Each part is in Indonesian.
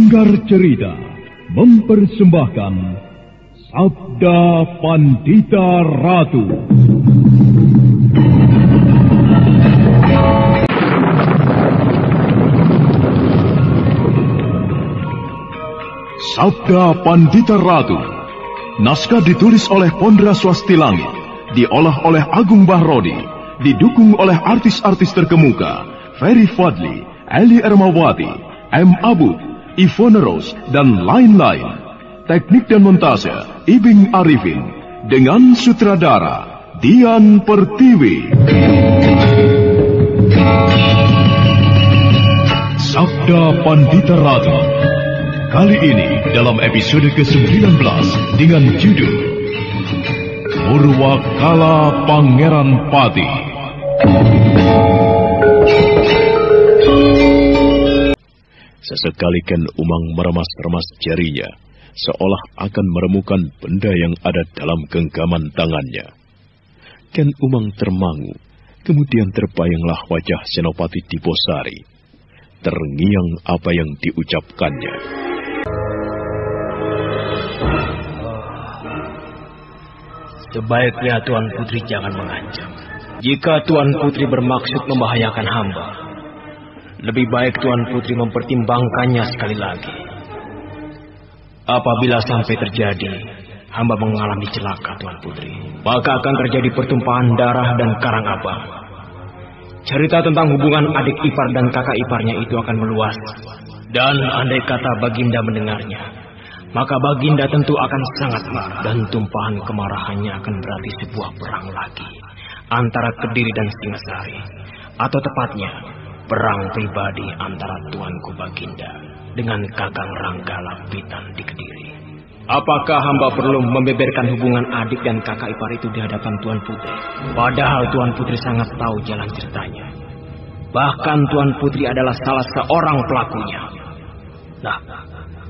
Sanggar Cerita mempersembahkan Sabda Pandita Ratu. Sabda Pandita Ratu. Naskah ditulis oleh Pondra Swasti Langit, diolah oleh Agung Bahrodi, didukung oleh artis-artis terkemuka Ferry Fadli, Eli Ermawati, M. Abud, Ivone Rose, dan lain-lain. Teknik dan montase Ibing Arifin, dengan sutradara Dian Pertiwi. Sabda Pandita Ratu. Kali ini dalam episode ke-19 dengan judul Purwakala Pangeran Pati. Sesekali Ken Umang meremas-remas jarinya, seolah akan meremukan benda yang ada dalam genggaman tangannya. Ken Umang termangu, kemudian terbayanglah wajah Senopati Diposari. Terngiang apa yang diucapkannya. Sebaiknya Tuan Putri jangan mengancam. Jika Tuan Putri bermaksud membahayakan hamba, lebih baik Tuan Putri mempertimbangkannya sekali lagi. Apabila sampai terjadi hamba mengalami celaka, Tuan Putri, maka akan terjadi pertumpahan darah dan karang abang. Cerita tentang hubungan adik ipar dan kakak iparnya itu akan meluas. Dan andai kata Baginda mendengarnya, maka Baginda tentu akan sangat marah. Dan tumpahan kemarahannya akan berarti sebuah perang lagi antara Kediri dan Singasari. Atau tepatnya, perang pribadi antara Tuanku Baginda dengan Kakang Rangga Lampitan di Kediri. Apakah hamba perlu membeberkan hubungan adik dan kakak ipar itu di hadapan Tuan Putri? Padahal Tuan Putri sangat tahu jalan ceritanya. Bahkan Tuan Putri adalah salah seorang pelakunya. Nah,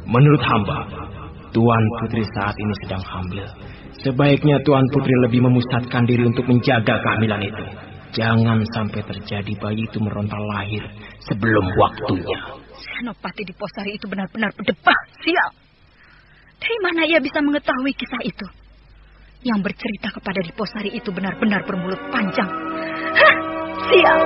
menurut hamba, Tuan Putri saat ini sedang hamil. Sebaiknya Tuan Putri lebih memusatkan diri untuk menjaga kehamilan itu. Jangan sampai terjadi bayi itu meronta lahir sebelum waktunya. Senopati Diposari itu benar-benar berdebah, sial. Dari mana ia bisa mengetahui kisah itu? Yang bercerita kepada Diposari itu benar-benar bermulut panjang. Hah, sial.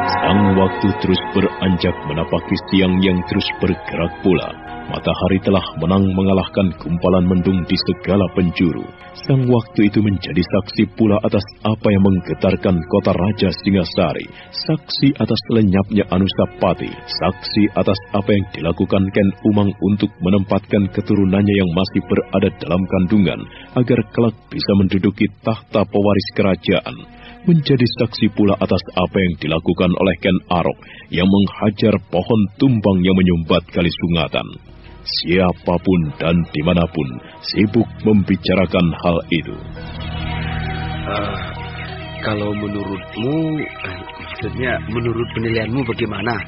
Sang waktu terus beranjak menapaki siang yang terus bergerak pula. Matahari telah menang mengalahkan gumpalan mendung di segala penjuru. Sang waktu itu menjadi saksi pula atas apa yang menggetarkan kota Raja Singasari. Saksi atas lenyapnya Anusapati. Saksi atas apa yang dilakukan Ken Umang untuk menempatkan keturunannya yang masih berada dalam kandungan agar kelak bisa menduduki tahta pewaris kerajaan. Menjadi saksi pula atas apa yang dilakukan oleh Ken Arok yang menghajar pohon tumbang yang menyumbat Kali Sungatan. Siapapun dan dimanapun sibuk membicarakan hal itu. Kalau menurutmu, maksudnya menurut penilaianmu bagaimana?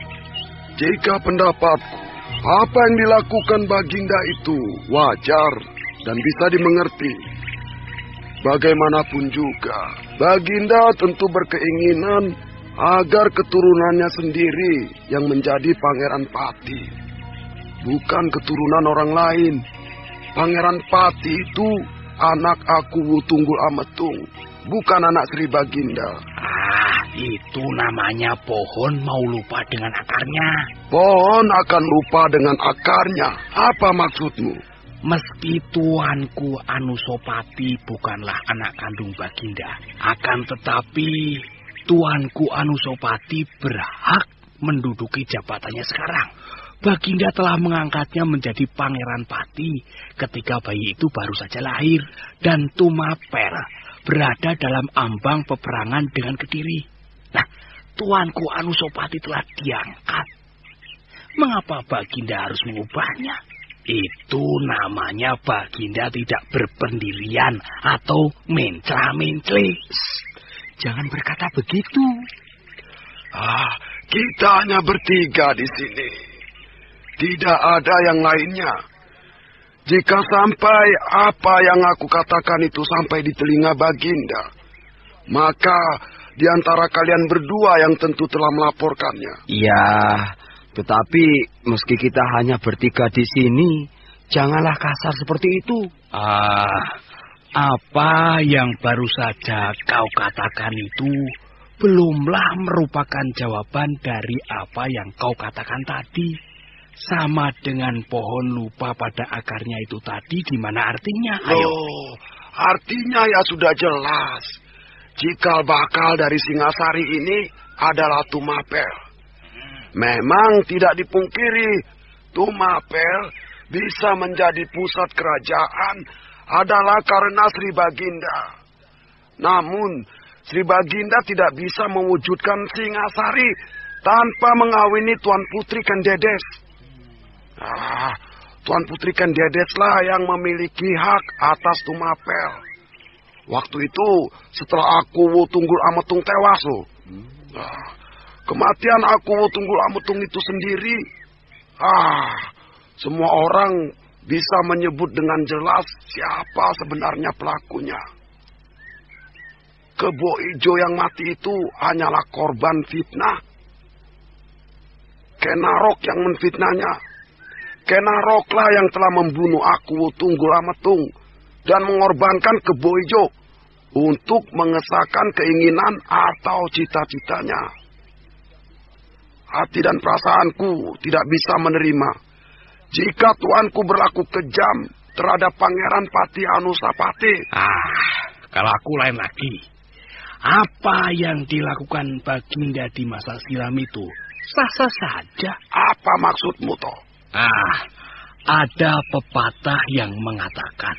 Jika pendapatku, apa yang dilakukan Baginda itu wajar dan bisa dimengerti. Bagaimanapun juga, Baginda tentu berkeinginan agar keturunannya sendiri yang menjadi Pangeran Pati. Bukan keturunan orang lain. Pangeran Pati itu anak aku Wutunggul Ametung, bukan anak Sri Baginda. Itu namanya pohon mau lupa dengan akarnya. Pohon akan lupa dengan akarnya. Apa maksudmu? Meski tuanku Anusapati bukanlah anak kandung Baginda, akan tetapi tuanku Anusapati berhak menduduki jabatannya sekarang. Baginda telah mengangkatnya menjadi Pangeran Pati ketika bayi itu baru saja lahir dan Tumaper berada dalam ambang peperangan dengan Kediri. Nah, tuanku Anusapati telah diangkat. Mengapa Baginda harus mengubahnya? Itu namanya Baginda tidak berpendirian atau mencela-mencela. Jangan berkata begitu. Kita hanya bertiga di sini. Tidak ada yang lainnya. Jika sampai apa yang aku katakan itu sampai di telinga Baginda, maka di antara kalian berdua yang tentu telah melaporkannya. Ya, Tetapi meski kita hanya bertiga di sini, janganlah kasar seperti itu. Apa yang baru saja kau katakan itu belumlah merupakan jawaban dari apa yang kau katakan tadi. Sama dengan pohon lupa pada akarnya itu tadi, gimana artinya? Ayo. Artinya ya sudah jelas. Cikal bakal dari Singasari ini adalah Tumapel. Memang tidak dipungkiri, Tumapel bisa menjadi pusat kerajaan adalah karena Sri Baginda. Namun, Sri Baginda tidak bisa mewujudkan Singasari tanpa mengawini Tuan Putri Kendedes. Tuan Putri Kendedeslah yang memiliki hak atas Tumapel. Waktu itu, setelah aku Tunggul Ametung tewas, kematian aku Tunggul Ametung itu sendiri, semua orang bisa menyebut dengan jelas siapa sebenarnya pelakunya. Kebo Ijo yang mati itu hanyalah korban fitnah. Kenarok yang menfitnahnya. Kenaroklah yang telah membunuh aku Tunggul Ametung dan mengorbankan Kebo Ijo untuk mengesahkan keinginan atau cita-citanya. Hati dan perasaanku tidak bisa menerima jika tuanku berlaku kejam terhadap Pangeran Pati Anusapati. Kalau aku lain lagi. Apa yang dilakukan Baginda di masa silam itu sah-sah saja. Apa maksudmu, toh? Ada pepatah yang mengatakan,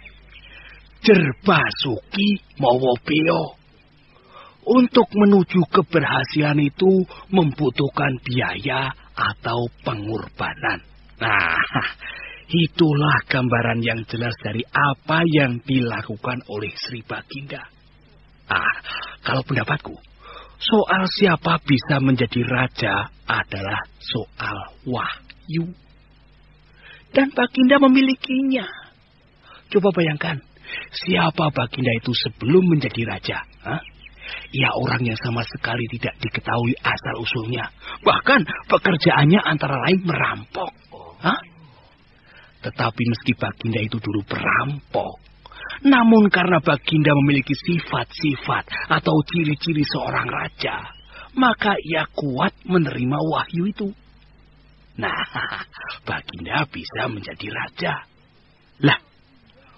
Jerbasuki Mowobeo. Untuk menuju keberhasilan itu membutuhkan biaya atau pengorbanan. Itulah gambaran yang jelas dari apa yang dilakukan oleh Sri Baginda. Kalau pendapatku, soal siapa bisa menjadi raja adalah soal wahyu. Dan Baginda memilikinya. Coba bayangkan, siapa Baginda itu sebelum menjadi raja? Ia orang yang sama sekali tidak diketahui asal-usulnya. Bahkan pekerjaannya antara lain merampok. Tetapi meski Baginda itu dulu perampok, namun karena Baginda memiliki sifat-sifat atau ciri-ciri seorang raja, maka ia kuat menerima wahyu itu. Baginda bisa menjadi raja.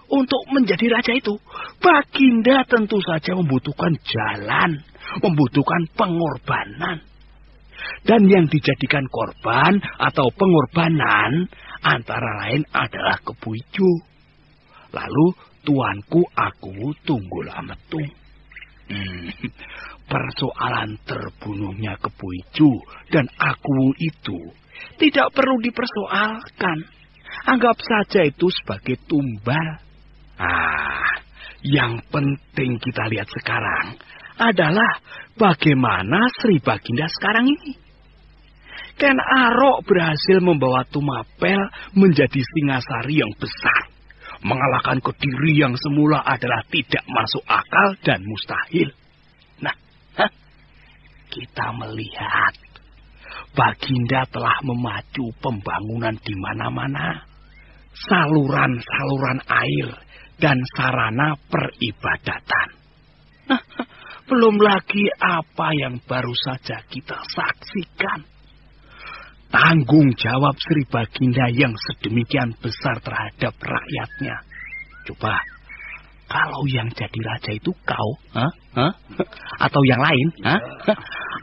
Untuk menjadi raja itu, Baginda tentu saja membutuhkan jalan, membutuhkan pengorbanan. Dan yang dijadikan korban atau pengorbanan antara lain adalah Kebo Ijo. Lalu tuanku aku Tunggul Ametung. Persoalan terbunuhnya Kebo Ijo dan aku itu tidak perlu dipersoalkan. Anggap saja itu sebagai tumbal. Yang penting kita lihat sekarang adalah bagaimana Sri Baginda sekarang ini. Ken Arok berhasil membawa Tumapel menjadi Singasari yang besar. Mengalahkan Kediri yang semula adalah tidak masuk akal dan mustahil. Kita melihat Baginda telah memacu pembangunan di mana-mana. Saluran-saluran air dan sarana peribadatan. Belum lagi apa yang baru saja kita saksikan. Tanggung jawab Sri Baginda yang sedemikian besar terhadap rakyatnya. Coba, kalau yang jadi raja itu kau, atau yang lain,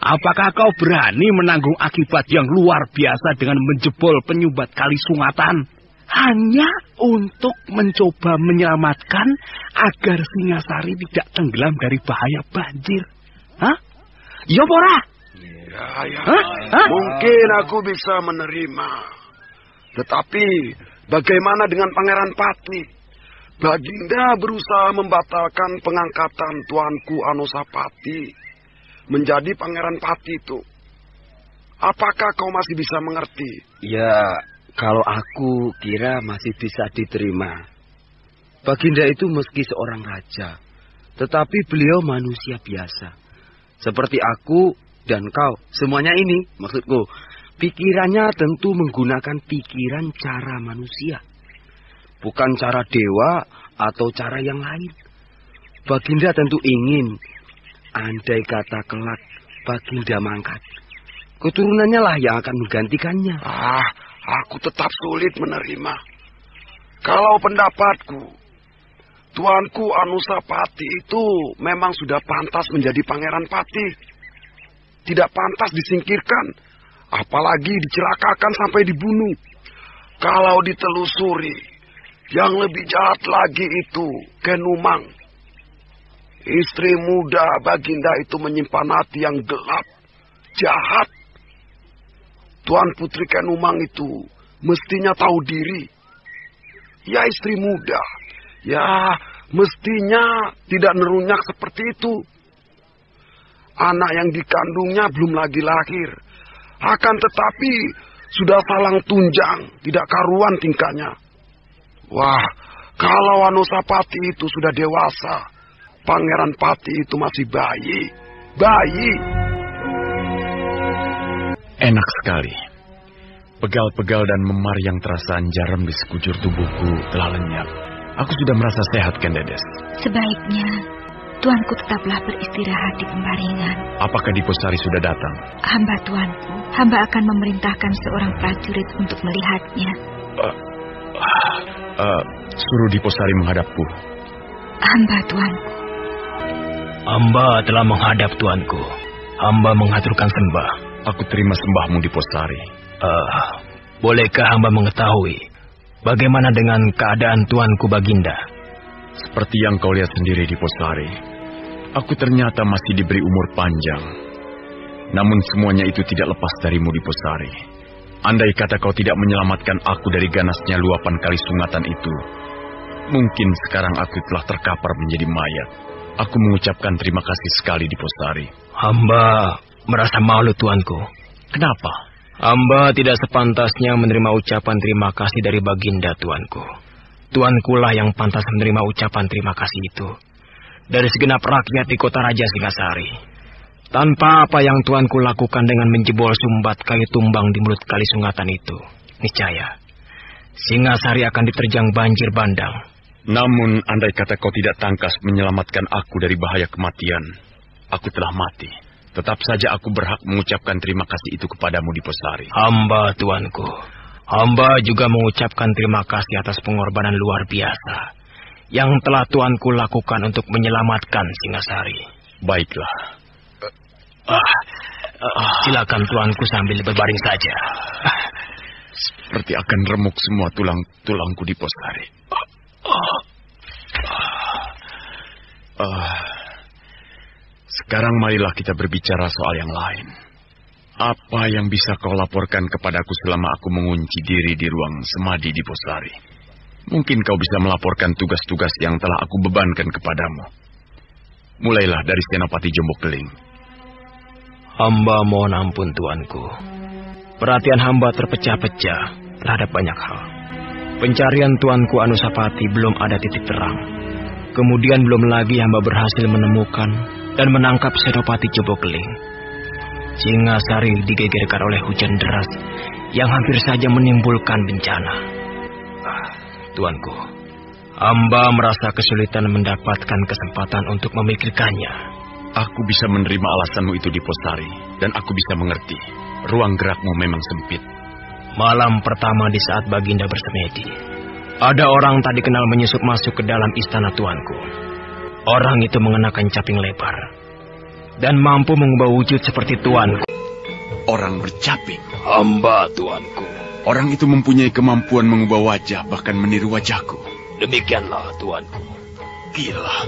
apakah kau berani menanggung akibat yang luar biasa dengan menjebol penyumbat kali Sungatan? Hanya untuk mencoba menyelamatkan agar Singasari tidak tenggelam dari bahaya banjir. Iya, Bora? Ya. Mungkin aku bisa menerima. Tetapi bagaimana dengan Pangeran Pati? Baginda berusaha membatalkan pengangkatan tuanku Anusapati menjadi Pangeran Pati itu. Apakah kau masih bisa mengerti? Ya, kalau aku kira masih bisa diterima. Baginda itu meski seorang raja, tetapi beliau manusia biasa. Seperti aku dan kau, semuanya ini, maksudku, Pikirannya tentu menggunakan pikiran cara manusia, bukan cara dewa atau cara yang lain. Baginda tentu ingin, andai kata kelak Baginda mangkat, keturunannya lah yang akan menggantikannya. Aku tetap sulit menerima. Kalau pendapatku, Tuanku Anusapati itu memang sudah pantas menjadi Pangeran Pati. Tidak pantas disingkirkan, apalagi dicelakakan sampai dibunuh. Kalau ditelusuri, yang lebih jahat lagi itu Kenumang. Istri muda Baginda itu menyimpan hati yang gelap, jahat. Tuan Putri Kenumang itu mestinya tahu diri. Ya istri muda, ya mestinya tidak nerunyak seperti itu. Anak yang dikandungnya belum lagi lahir. Akan tetapi sudah salang tunjang, tidak karuan tingkahnya. Wah, kalau Anusapati itu sudah dewasa, Pangeran Pati itu masih bayi. Bayi. Enak sekali. Pegal-pegal dan memar yang terasa jaram di sekujur tubuhku telah lenyap. Aku sudah merasa sehat, Kendedes. Sebaiknya Tuanku tetaplah beristirahat di Pembaringan. Apakah Diposari sudah datang? Hamba Tuanku, hamba akan memerintahkan seorang prajurit untuk melihatnya. Suruh Diposari menghadapku. Hamba Tuanku. Hamba telah menghadap Tuanku. Hamba mengaturkan sembah. Aku terima sembahmu, Diposari. Bolehkah hamba mengetahui bagaimana dengan keadaan Tuanku Baginda? Seperti yang kau lihat sendiri, Diposari, aku ternyata masih diberi umur panjang. Namun semuanya itu tidak lepas darimu, Diposari. Andai kata kau tidak menyelamatkan aku dari ganasnya luapan kali sungatan itu, mungkin sekarang aku telah terkapar menjadi mayat. Aku mengucapkan terima kasih sekali, Diposari. Hamba merasa malu, Tuanku. Kenapa? Hamba tidak sepantasnya menerima ucapan terima kasih dari Baginda, Tuanku. Tuankulah yang pantas menerima ucapan terima kasih itu dari segenap rakyat di kota Raja Singasari. Tanpa apa yang Tuanku lakukan dengan menjebol sumbat kayu tumbang di mulut kali sungatan itu, niscaya Singasari akan diterjang banjir bandang. Namun, andai kata kau tidak tangkas menyelamatkan aku dari bahaya kematian, aku telah mati. Tetap saja aku berhak mengucapkan terima kasih itu kepadamu, Diposari. Hamba, Tuanku. Hamba juga mengucapkan terima kasih atas pengorbanan luar biasa yang telah Tuanku lakukan untuk menyelamatkan Singasari. Baiklah. Silakan Tuanku sambil berbaring saja. Seperti akan remuk semua tulang-tulangku, Diposari. Sekarang marilah kita berbicara soal yang lain. Apa yang bisa kau laporkan kepadaku selama aku mengunci diri di ruang semadi, Diposari? Mungkin kau bisa melaporkan tugas-tugas yang telah aku bebankan kepadamu. Mulailah dari Senopati Jombokeling. Hamba mohon ampun, Tuanku. Perhatian hamba terpecah-pecah terhadap banyak hal. Pencarian Tuanku Anusapati belum ada titik terang. Kemudian belum lagi hamba berhasil menemukan dan menangkap Senopati Jombokeling. Singasari digegerkan oleh hujan deras yang hampir saja menimbulkan bencana. Tuanku, hamba merasa kesulitan mendapatkan kesempatan untuk memikirkannya. Aku bisa menerima alasanmu itu, Diposari, dan aku bisa mengerti. Ruang gerakmu memang sempit. Malam pertama di saat Baginda bersemedi, ada orang tak dikenal menyusup masuk ke dalam istana Tuanku. Orang itu mengenakan caping lebar dan mampu mengubah wujud seperti Tuanku. Orang bercaping? Hamba, Tuanku. Orang itu mempunyai kemampuan mengubah wajah, bahkan meniru wajahku. Demikianlah, Tuanku. Gila.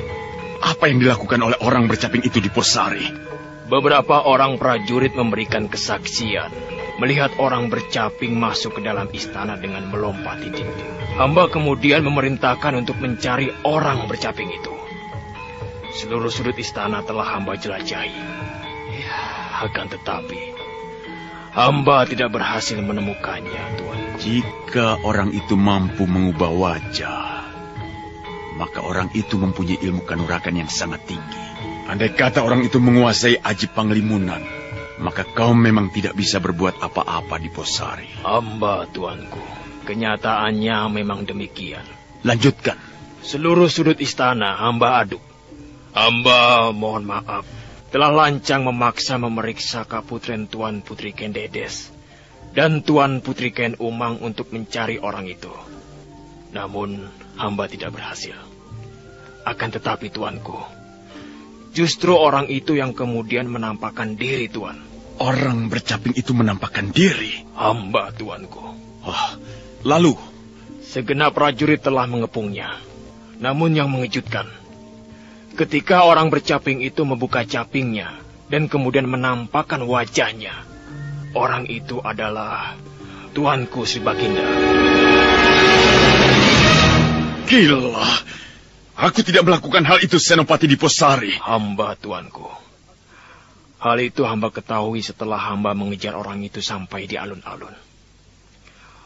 Apa yang dilakukan oleh orang bercaping itu, Diposari? Beberapa orang prajurit memberikan kesaksian melihat orang bercaping masuk ke dalam istana dengan melompati dinding. Hamba kemudian memerintahkan untuk mencari orang bercaping itu. Seluruh sudut istana telah hamba jelajahi. Ya, akan tetapi hamba tidak berhasil menemukannya, Tuan. Jika orang itu mampu mengubah wajah, maka orang itu mempunyai ilmu kanuragan yang sangat tinggi. Andai kata orang itu menguasai aji panglimunan, maka kau memang tidak bisa berbuat apa-apa di Posari. Hamba, tuanku. Kenyataannya memang demikian. Lanjutkan. Seluruh sudut istana hamba aduk. Hamba mohon maaf, telah lancang memaksa memeriksa kaputren Tuan Putri Ken Dedes dan Tuan Putri Ken Umang untuk mencari orang itu. Namun hamba tidak berhasil. Akan tetapi tuanku, justru orang itu yang kemudian menampakkan diri, Tuan. Orang bercaping itu menampakkan diri? Hamba, tuanku. Oh, lalu? Segenap prajurit telah mengepungnya. Namun yang mengejutkan, ketika orang bercaping itu membuka capingnya dan kemudian menampakkan wajahnya, orang itu adalah tuanku Sri Baginda. Gila! Aku tidak melakukan hal itu, Senopati Diposari. Hamba, tuanku. Hal itu hamba ketahui setelah hamba mengejar orang itu sampai di alun-alun.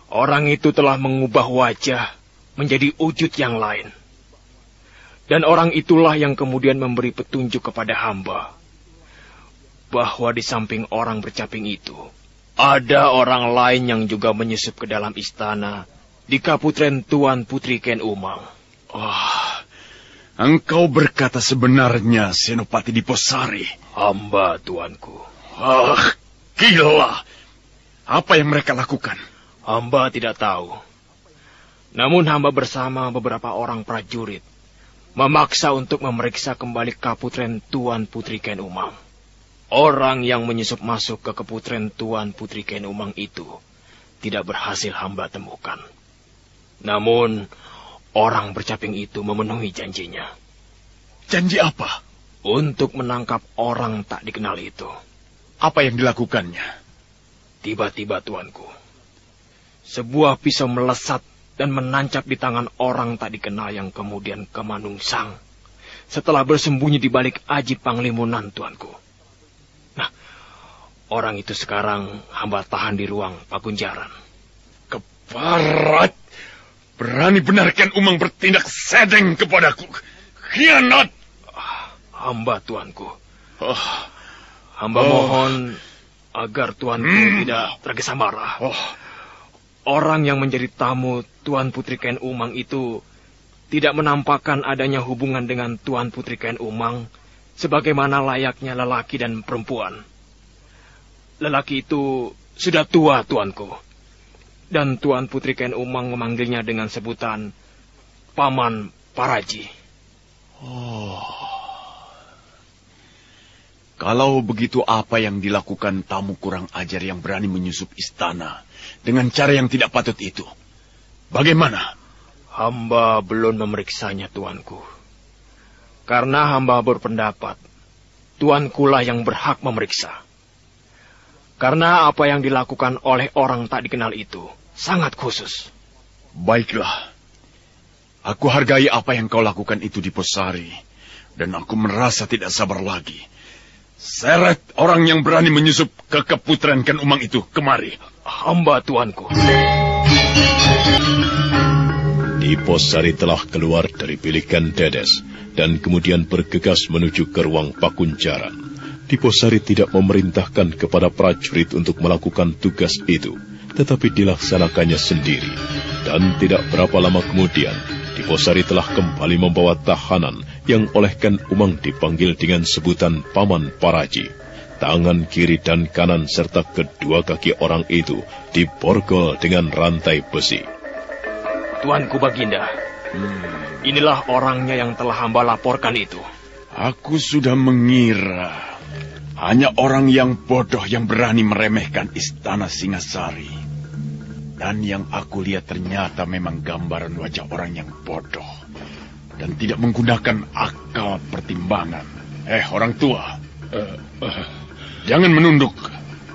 Orang itu telah mengubah wajah menjadi wujud yang lain. Dan orang itulah yang kemudian memberi petunjuk kepada hamba bahwa di samping orang bercaping itu, ada orang lain yang juga menyusup ke dalam istana di kaputren Tuan Putri Ken Umang. Engkau berkata sebenarnya, Senopati Diposari. Hamba, tuanku. Gila! Apa yang mereka lakukan? Hamba tidak tahu. Namun hamba bersama beberapa orang prajurit memaksa untuk memeriksa kembali kaputren Tuan Putri Ken Umang. Orang yang menyusup masuk ke kaputren Tuan Putri Ken Umang itu tidak berhasil hamba temukan. Namun orang bercaping itu memenuhi janjinya. Janji apa? Untuk menangkap orang tak dikenal itu. Apa yang dilakukannya? Tiba-tiba, tuanku, sebuah pisau melesat dan menancap di tangan orang tak dikenal yang kemudian kemanungsang setelah bersembunyi di balik aji Panglimunan, tuanku. Nah, orang itu sekarang hamba tahan di ruang pakunjaran. Keparat! Berani benar Ken Umang bertindak sedeng kepadaku. Khianat! Hamba, tuanku. Hamba mohon agar tuanku tidak tergesa marah. Orang yang menjadi tamu Tuan Putri Ken Umang itu tidak menampakkan adanya hubungan dengan Tuan Putri Ken Umang sebagaimana layaknya lelaki dan perempuan. Lelaki itu sudah tua, tuanku. Dan Tuan Putri Ken Umang memanggilnya dengan sebutan Paman Paraji. Kalau begitu, apa yang dilakukan tamu kurang ajar yang berani menyusup istana dengan cara yang tidak patut itu? Bagaimana? Hamba belum memeriksanya, tuanku. Karena hamba berpendapat tuankulah yang berhak memeriksa. Karena apa yang dilakukan oleh orang tak dikenal itu sangat khusus. Baiklah. Aku hargai apa yang kau lakukan itu di Posari. Dan aku merasa tidak sabar lagi. Seret orang yang berani menyusup ke kaputren Ken Umang itu kemari. Hamba, tuanku. Diposari telah keluar dari bilik Ken Dedes dan kemudian bergegas menuju ke ruang pakunjaran. Diposari tidak memerintahkan kepada prajurit untuk melakukan tugas itu, tetapi dilaksanakannya sendiri. Dan tidak berapa lama kemudian, Diposari telah kembali membawa tahanan yang oleh Ken Umang dipanggil dengan sebutan Paman Paraji. Tangan kiri dan kanan serta kedua kaki orang itu diborgol dengan rantai besi. Tuanku Baginda, inilah orangnya yang telah hamba laporkan itu. Aku sudah mengira hanya orang yang bodoh yang berani meremehkan istana Singasari. Dan yang aku lihat ternyata memang gambaran wajah orang yang bodoh dan tidak menggunakan akal pertimbangan. Orang tua, jangan menunduk.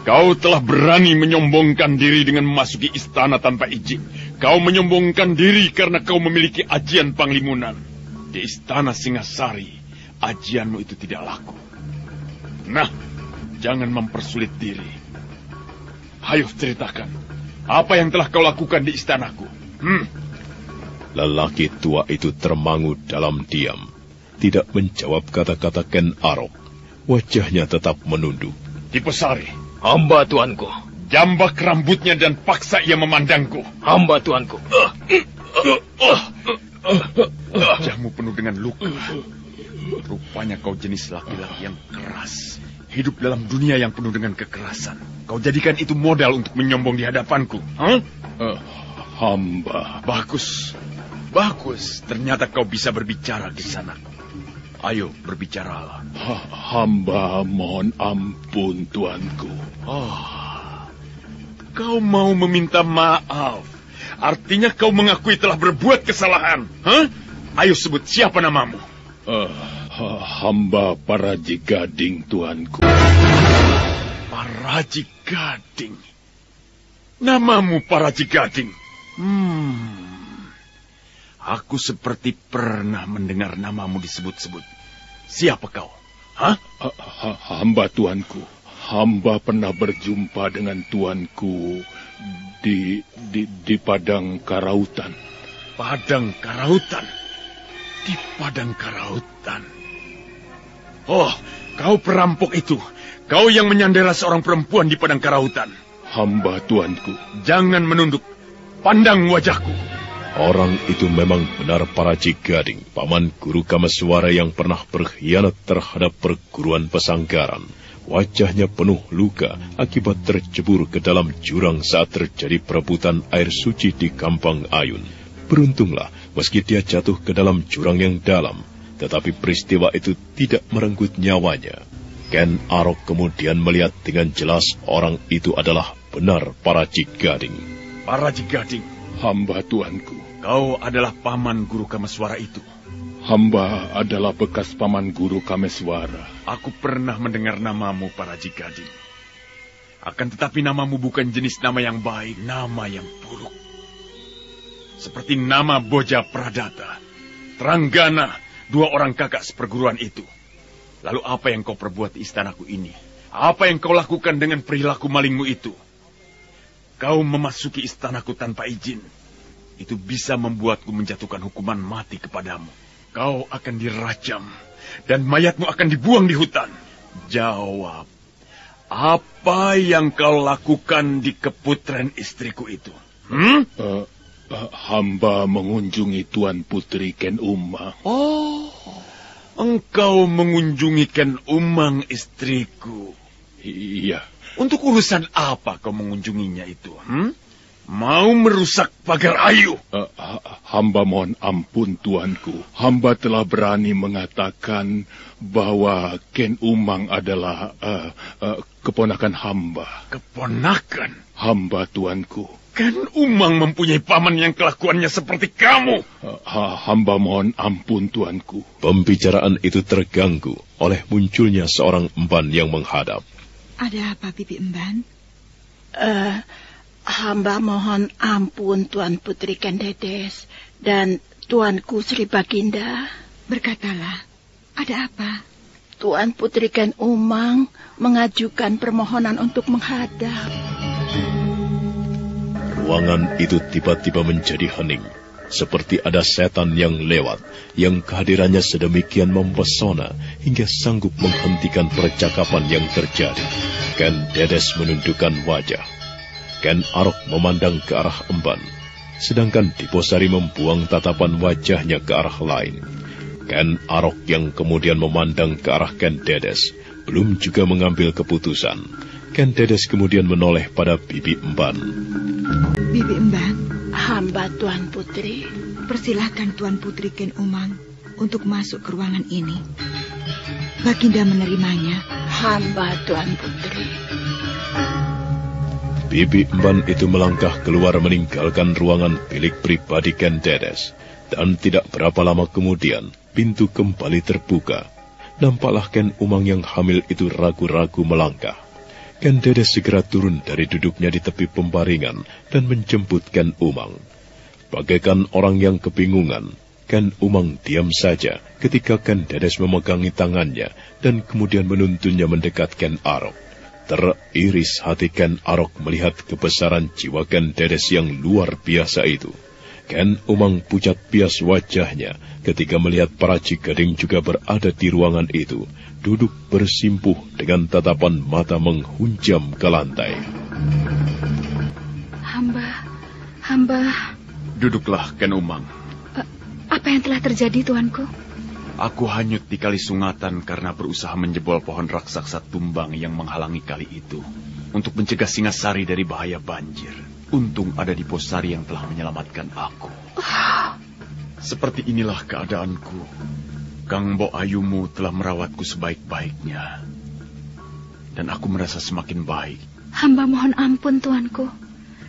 Kau telah berani menyombongkan diri dengan memasuki istana tanpa izin. Kau menyombongkan diri karena kau memiliki ajian Panglimunan. Di istana Singasari, ajianmu itu tidak laku. Nah, jangan mempersulit diri. Ayo ceritakan. Apa yang telah kau lakukan di istanaku? Lelaki tua itu termangu dalam diam. Tidak menjawab kata-kata Ken Arok. Wajahnya tetap menunduk. Diposari. Hamba tuanku. Jambak rambutnya dan paksa ia memandangku. Hamba tuanku. Wajahmu penuh dengan luka. Rupanya kau jenis laki-laki yang keras. Hidup dalam dunia yang penuh dengan kekerasan. Kau jadikan itu modal untuk menyombong di hadapanku. Hamba. Bagus. Bagus. Ternyata kau bisa berbicara di sana. Ayo, berbicaralah. Hamba mohon ampun, tuanku. Kau mau meminta maaf. Artinya kau mengakui telah berbuat kesalahan. Ayo sebut siapa namamu. Hamba Paraji Gading, tuanku. Paraji Gading. Namamu Paraji Gading. Aku seperti pernah mendengar namamu disebut-sebut. Siapa kau? Hamba tuanku. Hamba pernah berjumpa dengan tuanku di Padang Karautan. Padang Karautan? Di Padang Karautan. Oh, kau perampok itu. Kau yang menyandera seorang perempuan di Padang Karautan. Hamba tuanku. Jangan menunduk. Pandang wajahku. Orang itu memang benar Paraji Gading, paman Guru Kameswara yang pernah berkhianat terhadap perguruan pesanggaran. Wajahnya penuh luka akibat tercebur ke dalam jurang saat terjadi perebutan air suci di Kampang Ayun. Beruntunglah, meski dia jatuh ke dalam jurang yang dalam, tetapi peristiwa itu tidak merenggut nyawanya. Ken Arok kemudian melihat dengan jelas orang itu adalah benar Paraji Gading. Paraji Gading? Hamba tuanku. Kau adalah paman Guru Kameswara itu? Hamba adalah bekas paman Guru Kameswara. Aku pernah mendengar namamu, Paraji Gading. Akan tetapi namamu bukan jenis nama yang baik, nama yang buruk. Seperti nama Boja Pradata, Tranggana, dua orang kakak seperguruan itu. Lalu apa yang kau perbuat di istanaku ini? Apa yang kau lakukan dengan perilaku malingmu itu? Kau memasuki istanaku tanpa izin. Itu bisa membuatku menjatuhkan hukuman mati kepadamu. Kau akan dirajam, dan mayatmu akan dibuang di hutan. Jawab, apa yang kau lakukan di keputren istriku itu? Hamba mengunjungi Tuan Putri Ken Umang. Oh, engkau mengunjungi Ken Umang istriku? Iya. Untuk urusan apa kau mengunjunginya itu? Mau merusak pagar ayu? Hamba mohon ampun, tuanku. Hamba telah berani mengatakan bahwa Ken Umang adalah keponakan hamba. Keponakan? Hamba, tuanku. Ken Umang mempunyai paman yang kelakuannya seperti kamu. Hamba mohon ampun, tuanku. Pembicaraan itu terganggu oleh munculnya seorang emban yang menghadap. Ada apa, Bibi Emban? Hamba mohon ampun Tuan Putri Ken Dedes dan Tuanku Sri Baginda. Berkatalah, ada apa? Tuan Putri Ken Umang mengajukan permohonan untuk menghadap. Ruangan itu tiba-tiba menjadi hening, seperti ada setan yang lewat, yang kehadirannya sedemikian mempesona hingga sanggup menghentikan percakapan yang terjadi. Ken Dedes menundukkan wajah. Ken Arok memandang ke arah emban, sedangkan Diposari membuang tatapan wajahnya ke arah lain. Ken Arok yang kemudian memandang ke arah Ken Dedes, belum juga mengambil keputusan. Ken Dedes kemudian menoleh pada Bibi Emban. Bibi Emban, hamba Tuan Putri. Persilahkan Tuan Putri Ken Umang untuk masuk ke ruangan ini. Baginda menerimanya. Hamba Tuan Putri. Bibi Emban itu melangkah keluar meninggalkan ruangan bilik pribadi Ken Dedes. Dan tidak berapa lama kemudian, pintu kembali terbuka. Nampaklah Ken Umang yang hamil itu ragu-ragu melangkah. Ken Dedes segera turun dari duduknya di tepi pembaringan dan menjemput Ken Umang. Bagaikan orang yang kebingungan, Ken Umang diam saja ketika Ken Dedes memegangi tangannya dan kemudian menuntunnya mendekat Ken Arok. Teriris hati Ken Arok melihat kebesaran jiwa Ken Dedes yang luar biasa itu. Ken Umang pucat pias wajahnya ketika melihat Paraji Gading juga berada di ruangan itu, duduk bersimpuh dengan tatapan mata menghunjam ke lantai. Hamba... Duduklah, Ken Umang. Apa yang telah terjadi, Tuanku? Aku hanyut di kali Sungatan karena berusaha menjebol pohon raksasa tumbang yang menghalangi kali itu untuk mencegah Singasari dari bahaya banjir. Untung ada Diposari yang telah menyelamatkan aku. Seperti inilah keadaanku. Kang Mbok Ayumu telah merawatku sebaik-baiknya. Dan aku merasa semakin baik. Hamba mohon ampun, Tuanku.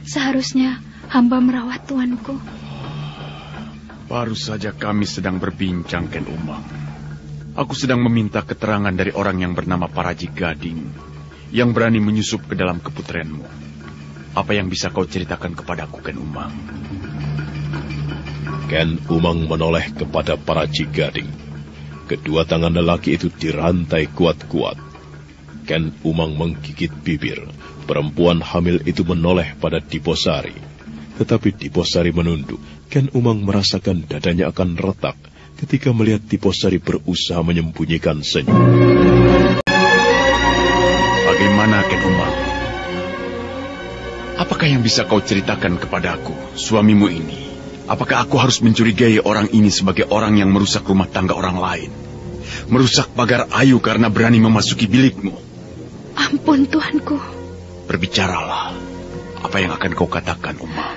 Seharusnya hamba merawat Tuanku. Baru saja kami sedang berbincang, Ken Umang. Aku sedang meminta keterangan dari orang yang bernama Paraji Gading, yang berani menyusup ke dalam keputrenmu. Apa yang bisa kau ceritakan kepadaku, Ken Umang? Ken Umang menoleh kepada Paraji Gading. Kedua tangan lelaki itu dirantai kuat-kuat. Ken Umang menggigit bibir. Perempuan hamil itu menoleh pada Diposari. Tetapi Diposari menunduk. Ken Umang merasakan dadanya akan retak ketika melihat Diposari berusaha menyembunyikan senyum. Bagaimana, Ken Umang? Apakah yang bisa kau ceritakan kepadaku, suamimu ini? Apakah aku harus mencurigai orang ini sebagai orang yang merusak rumah tangga orang lain? Merusak pagar ayu karena berani memasuki bilikmu? Ampun, Tuanku. Berbicaralah. Apa yang akan kau katakan, Umang?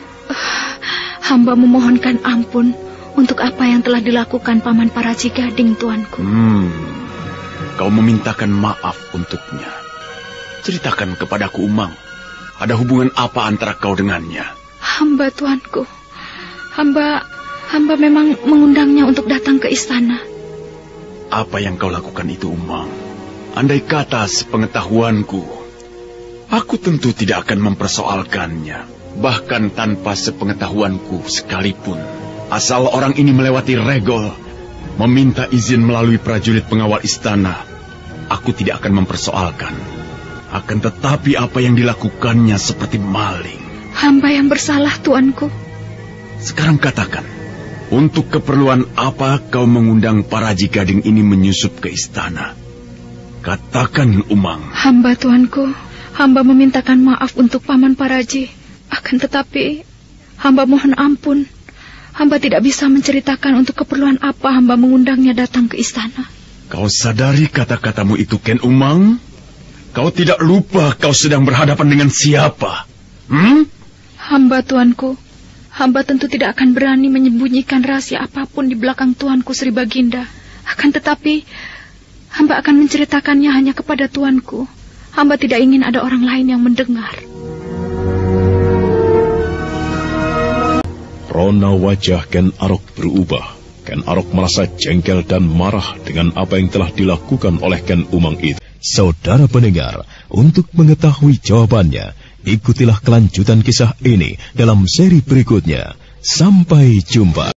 Hamba memohonkan ampun untuk apa yang telah dilakukan Paman Paraji Gading, Tuanku. Kau memintakan maaf untuknya. Ceritakan kepadaku, Umang. Ada hubungan apa antara kau dengannya? Hamba, Tuanku. Hamba memang mengundangnya untuk datang ke istana. Apa yang kau lakukan itu, Umang? Andai kata sepengetahuanku, aku tentu tidak akan mempersoalkannya. Bahkan tanpa sepengetahuanku sekalipun. Asal orang ini melewati regol, meminta izin melalui prajurit pengawal istana, aku tidak akan mempersoalkan. Akan tetapi apa yang dilakukannya seperti maling. Hamba yang bersalah, Tuanku. Sekarang katakan, untuk keperluan apa kau mengundang Paraji Gading ini menyusup ke istana? Katakan, Umang. Hamba, Tuanku. Hamba memintakan maaf untuk Paman Paraji. Akan tetapi, hamba mohon ampun. Hamba tidak bisa menceritakan untuk keperluan apa hamba mengundangnya datang ke istana. Kau sadari kata-katamu itu, Ken Umang? Kau tidak lupa kau sedang berhadapan dengan siapa? Hamba, Tuanku. Hamba tentu tidak akan berani menyembunyikan rahasia apapun di belakang Tuanku Sri Baginda. Akan tetapi, hamba akan menceritakannya hanya kepada Tuanku. Hamba tidak ingin ada orang lain yang mendengar. Rona wajah Ken Arok berubah. Ken Arok merasa jengkel dan marah dengan apa yang telah dilakukan oleh Ken Umang itu. Saudara pendengar, untuk mengetahui jawabannya, ikutilah kelanjutan kisah ini dalam seri berikutnya. Sampai jumpa.